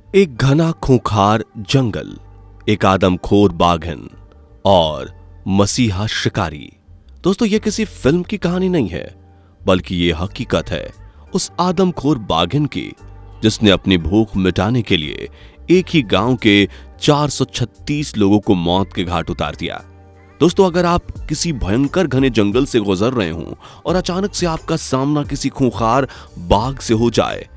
एक घना खूंखार जंगल, एक आदमखोर बाघिन और मसीहा शिकारी। दोस्तों, ये किसी फिल्म की कहानी नहीं है, बल्कि ये हकीकत है उस आदमखोर बाघिन की जिसने अपनी भूख मिटाने के लिए एक ही गांव के 436 लोगों को मौत के घाट उतार दिया। दोस्तों, अगर आप किसी भयंकर घने जंगल से गुजर रहे हों और अचानक से आपका सामना किसी खूंखार बाघ से हो जाए,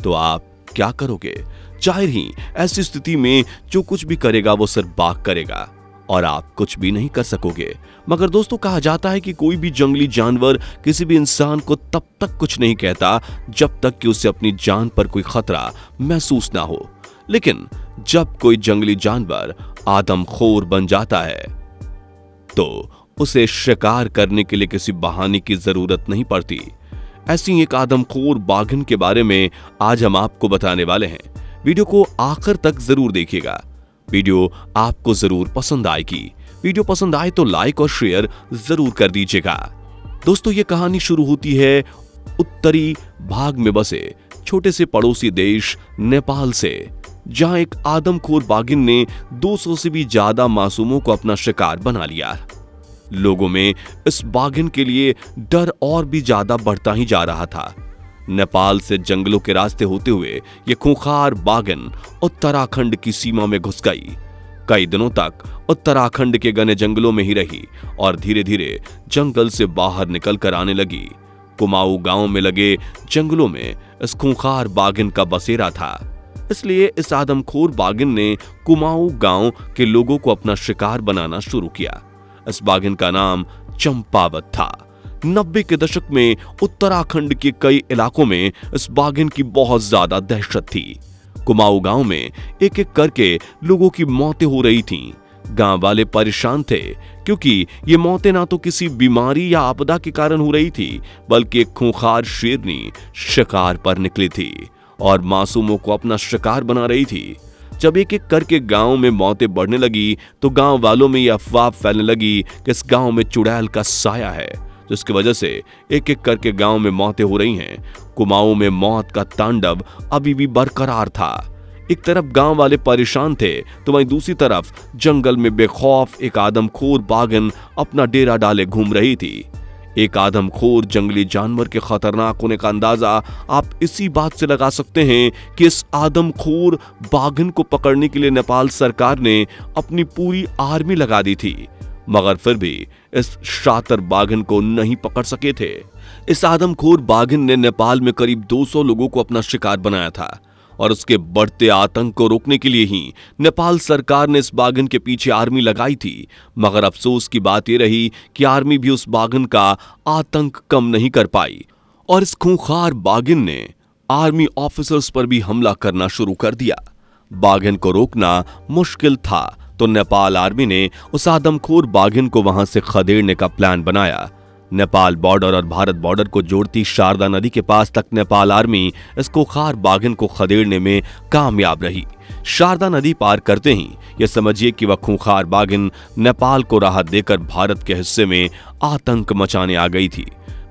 तो आप क्या करोगे? जाहिर ही ऐसी स्थिति में जो कुछ भी करेगा वो सिर्फ बाघ करेगा और आप कुछ भी नहीं कर सकोगे। मगर दोस्तों, कहा जाता है कि कोई भी जंगली जानवर किसी भी इंसान को तब तक कुछ नहीं कहता जब तक कि उसे अपनी जान पर कोई खतरा महसूस ना हो। लेकिन जब कोई जंगली जानवर आदमखोर बन जाता है तो उसे शिकार करने के लिए किसी बहाने की जरूरत नहीं पड़ती। ऐसी एक आदमखोर बाघिन के बारे में आज हम आपको बताने वाले हैं। वीडियो को आखिर तक जरूर देखिएगा। वीडियो आपको जरूर पसंद आएगी। वीडियो पसंद आए तो लाइक और शेयर जरूर कर दीजिएगा। दोस्तों, ये कहानी शुरू होती है उत्तरी भाग में बसे छोटे से पड़ोसी देश नेपाल से, जहां एक आदमखोर बाघिन ने 200 से भी ज्यादा मासूमों को अपना शिकार बना लिया। लोगों में इस बाघिन के लिए डर और भी ज्यादा बढ़ता ही जा रहा था। नेपाल से जंगलों के रास्ते होते हुए यह खूंखार बाघिन उत्तराखंड की सीमा में घुस गई। कई दिनों तक उत्तराखंड के घने जंगलों में ही रही और धीरे धीरे जंगल से बाहर निकल कर आने लगी। कुमाऊं गांव में लगे जंगलों में इस खूंखार बाघिन का बसेरा था। इसलिए इस आदमखोर बाघिन ने कुमाऊं गांव के लोगों को अपना शिकार बनाना शुरू किया। इस बाघिन का नाम चंपावत था। 90 के दशक में उत्तराखंड के कई इलाकों में इस बाघिन की बहुत ज्यादा दहशत थी। कुमाऊं गांव में एक एक करके लोगों की मौतें हो रही थीं। गांव वाले परेशान थे क्योंकि ये मौतें ना तो किसी बीमारी या आपदा के कारण हो रही थी, बल्कि एक खूंखार शेरनी शिकार पर निकली थी और मासूमों को अपना शिकार बना रही थी। जब एक एक करके गांव में मौतें बढ़ने लगी तो गांव वालों में यह अफवाह फैलने लगी कि इस गांव में चुड़ैल का साया है, जिसकी वजह से एक एक करके गांव में मौतें हो रही हैं। कुमाऊं में मौत का तांडव अभी भी बरकरार था। एक तरफ गांव वाले परेशान थे तो वहीं दूसरी तरफ जंगल में बेखौफ एक आदमखोर बाघिन अपना डेरा डाले घूम रही थी। एक आदमखोर जंगली जानवर के खतरनाक होने का अंदाजा आप इसी बात से लगा सकते हैं कि इस आदमखोर बाघिन को पकड़ने के लिए नेपाल सरकार ने अपनी पूरी आर्मी लगा दी थी, मगर फिर भी इस शातिर बाघिन को नहीं पकड़ सके थे। इस आदमखोर बाघिन ने नेपाल में करीब 200 लोगों को अपना शिकार बनाया था और उसके बढ़ते आतंक को रोकने के लिए ही नेपाल सरकार ने इस बाघिन के पीछे आर्मी लगाई थी। मगर अफसोस की बात यह रही कि आर्मी भी उस बाघिन का आतंक कम नहीं कर पाई और इस खूंखार बाघिन ने आर्मी ऑफिसर्स पर भी हमला करना शुरू कर दिया। बाघिन को रोकना मुश्किल था तो नेपाल आर्मी ने उस आदमखोर बाघिन को वहां से खदेड़ने का प्लान बनाया। नेपाल बॉर्डर और भारत बॉर्डर को जोड़ती शारदा नदी के पास तक नेपाल आर्मी इस खूंखार बाघिन को खदेड़ने में कामयाब रही। शारदा नदी पार करते ही यह समझिए कि वह खूंखार बाघिन नेपाल को राहत देकर भारत के हिस्से में आतंक मचाने आ गई थी।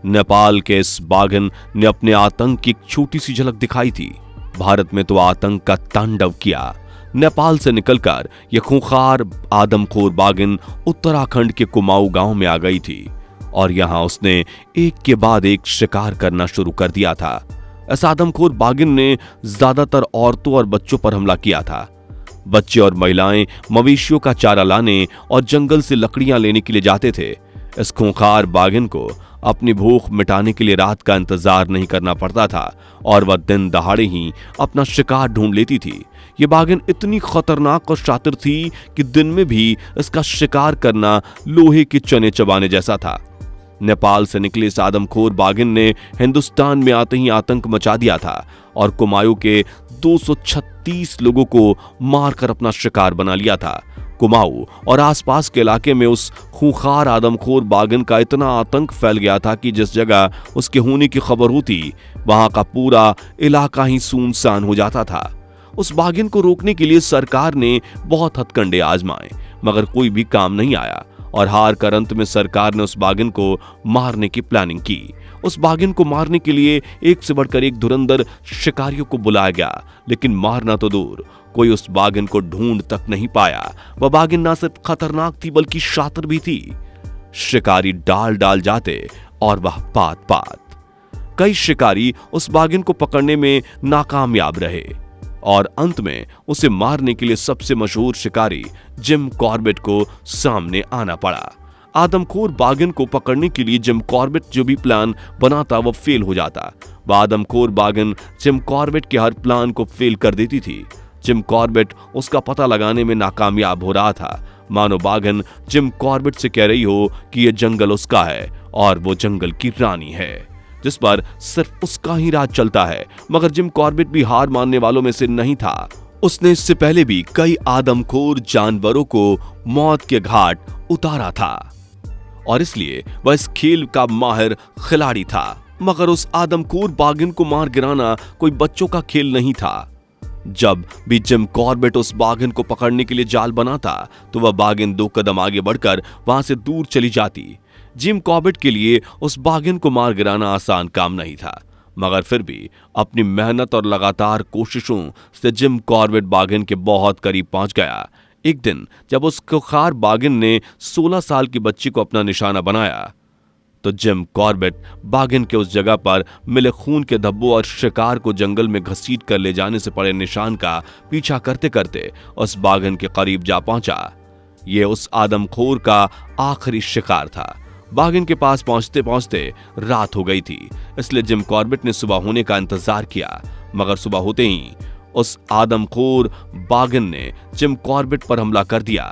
नेपाल के इस बाघिन ने अपने आतंक की एक छोटी सी झलक दिखाई थी। भारत में तो आतंक का तांडव किया। नेपाल से निकलकर यह खूंखार आदमखोर बाघिन उत्तराखंड के कुमाऊं गांव में आ गई थी और यहां उसने एक के बाद एक शिकार करना शुरू कर दिया था। इस आदमखोर बाघिन ने ज्यादातर औरतों और बच्चों पर हमला किया था। बच्चे और महिलाएं मवेशियों का चारा लाने और जंगल से लकड़ियां लेने के लिए जाते थे। इस खूंखार बाघिन को अपनी भूख मिटाने के लिए रात का इंतजार नहीं करना पड़ता था और वह दिन दहाड़े ही अपना शिकार ढूंढ लेती थी। ये बाघिन इतनी खतरनाक और शातिर थी कि दिन में भी इसका शिकार करना लोहे के चने चबाने जैसा था। नेपाल से निकले इस आदमखोर बाघिन ने हिंदुस्तान में आते ही आतंक मचा दिया था और कुमाऊं के 236 लोगों को मारकर अपना शिकार बना लिया था। कुमाऊं और आसपास के इलाके में उस खूंखार आदमखोर बाघिन का इतना आतंक फैल गया था कि जिस जगह उसके होने की खबर होती वहां का पूरा इलाका ही सुनसान हो जाता था। उस बाघिन को रोकने के लिए सरकार ने बहुत हथकंडे आजमाए, मगर कोई भी काम नहीं आया और हार कर अंत में सरकार ने उस बाघिन को मारने की प्लानिंग की उस बाघिन को मारने के लिए एक से बढ़कर एक धुरंधर शिकारियों को बुलाया गया, लेकिन मारना तो दूर, कोई उस बाघिन को ढूंढ तक नहीं पाया। वह बाघिन ना सिर्फ खतरनाक थी बल्कि शातिर भी थी। शिकारी डाल डाल जाते और वह पात पात। कई शिकारी उस बाघिन को पकड़ने में नाकामयाब रहे और अंत में उसे मारने के लिए सबसे मशहूर शिकारी जिम कॉर्बेट को सामने आना पड़ा। आदमखोर बाघिन को पकड़ने के लिए जिम कॉर्बेट जो भी प्लान बनाता वह फेल हो जाता। वह आदमखोर बाघिन जिम कॉर्बेट के हर प्लान को फेल कर देती थी। जिम कॉर्बेट उसका पता लगाने में नाकामयाब हो रहा था, मानो बाघिन जिम कॉर्बेट से कह रही हो कि यह जंगल उसका है और वो जंगल की रानी है जिस पर सिर्फ उसका ही राज चलता है। मगर जिम कॉर्बेट भी हार मानने वालों में से नहीं था। उसने इससे पहले भी कई आदमखोर जानवरों को मौत के घाट उतारा था और इसलिए वह इस खेल का माहिर खिलाड़ी था। मगर उस आदमखोर बाघिन को मार गिराना कोई बच्चों का खेल नहीं था। जब भी जिम कॉर्बेट उस बाघिन को पकड़ने के लिए जाल बनाता तो वह बाघिन 2 कदम आगे बढ़कर वहां से दूर चली जाती। जिम कॉर्बेट के लिए उस बाघिन को मार गिराना आसान काम नहीं था, मगर फिर भी अपनी मेहनत और लगातार कोशिशों से जिम कॉर्बेट बाघिन के बहुत करीब पहुंच गया। एक दिन जब उस खुंखार बाघिन ने 16 साल की बच्ची को अपना निशाना बनाया तो जिम कॉर्बेट बाघिन के उस जगह पर मिले खून के धब्बों और शिकार को जंगल में घसीट कर ले जाने से पड़े निशान का पीछा करते करते उस बाघिन के करीब जा पहुंचा। यह उस आदमखोर का आखिरी शिकार था। बाघिन के पास पहुंचते पहुंचते रात हो गई थी, इसलिए जिम कॉर्बेट ने सुबह होने का इंतजार किया। मगर सुबह होते ही उस आदमखोर बाघिन ने जिम कॉर्बेट पर हमला कर दिया।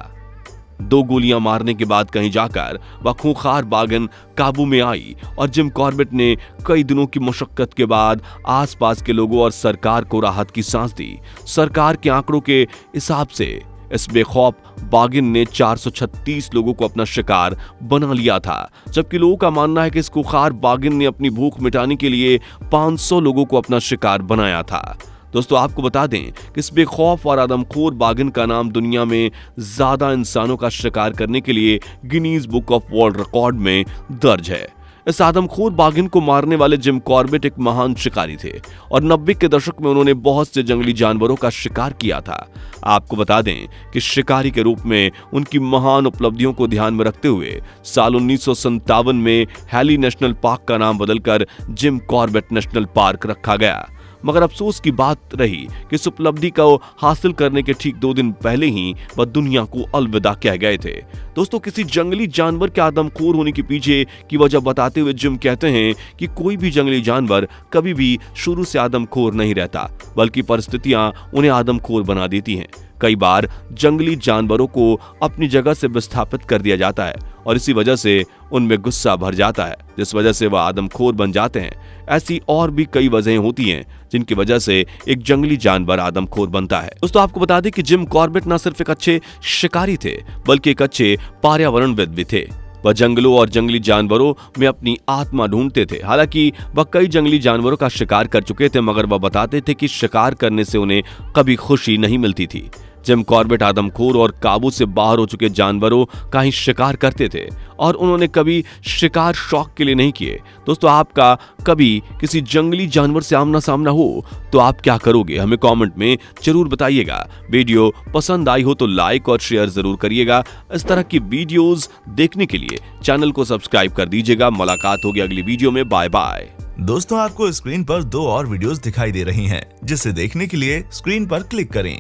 2 गोलियां मारने के बाद कहीं जाकर वह खूंखार बाघिन काबू में आई और जिम कॉर्बेट ने कई दिनों की मुशक्कत के बाद आसपास के लोगों और सरकार को राहत की सांस दी। सरकार के आंकड़ों के हिसाब से इस बेखौफ बाघिन ने 436 लोगों को अपना शिकार बना लिया था, जबकि लोगों का मानना है कि इस खूंखार बाघिन ने अपनी भूख मिटाने के लिए 500 लोगों को अपना शिकार बनाया था। दोस्तों आपको बता दें कि इस बेखौफ और आदमखोर बाघिन का नाम दुनिया में ज्यादा इंसानों का शिकार करने के लिए Guinness book of world record में दर्ज है। इस आदमखोर बाघिन को मारने वाले जिम कॉर्बेट एक महान शिकारी थे और 90 के दशक में उन्होंने बहुत से जंगली जानवरों का शिकार किया था। आपको बता दें कि शिकारी के रूप में उनकी महान उपलब्धियों को ध्यान में रखते हुए साल 1957 में हैली नेशनल पार्क का नाम बदलकर जिम कॉर्बेट नेशनल पार्क रखा गया। मगर अफसोस की बात रही कि इस उपलब्धि को हासिल करने के ठीक 2 दिन पहले ही वह दुनिया को अलविदा कह गए थे। दोस्तों किसी जंगली जानवर के आदमखोर होने के पीछे की वजह बताते हुए जिम कहते हैं कि कोई भी जंगली जानवर कभी भी शुरू से आदमखोर नहीं रहता, बल्कि परिस्थितियां उन्हें आदमखोर बना देती हैं। कई बार जंगली जानवरों को अपनी जगह से विस्थापित कर दिया जाता है और इसी वजह से उनमें गुस्सा भर जाता है, जिस वजह से वह आदमखोर बन जाते हैं। ऐसी और भी कई वजहें होती हैं जिनकी वजह से एक जंगली जानवर आदमखोर बनता है। दोस्तों आपको बता दें कि जिम कॉर्बेट न सिर्फ एक अच्छे शिकारी थे बल्कि एक अच्छे पर्यावरणविद भी थे। वह जंगलों और जंगली जानवरों में अपनी आत्मा ढूंढते थे। हालांकि वह कई जंगली जानवरों का शिकार कर चुके थे, मगर वह बताते थे कि शिकार करने से उन्हें कभी खुशी नहीं मिलती थी। जिम कॉर्बेट आदमखोर और काबू से बाहर हो चुके जानवरों का ही शिकार करते थे और उन्होंने कभी शिकार शौक के लिए नहीं किए। दोस्तों आपका कभी किसी जंगली जानवर से आमना सामना हो तो आप क्या करोगे, हमें कमेंट में जरूर बताइएगा। वीडियो पसंद आई हो तो लाइक और शेयर जरूर करिएगा। इस तरह की वीडियोस देखने के लिए चैनल को सब्सक्राइब कर दीजिएगा। मुलाकात होगी अगली वीडियो में। Bye bye. दोस्तों आपको स्क्रीन पर 2 और वीडियोस दिखाई दे रही हैं, जिसे देखने के लिए स्क्रीन पर क्लिक करें।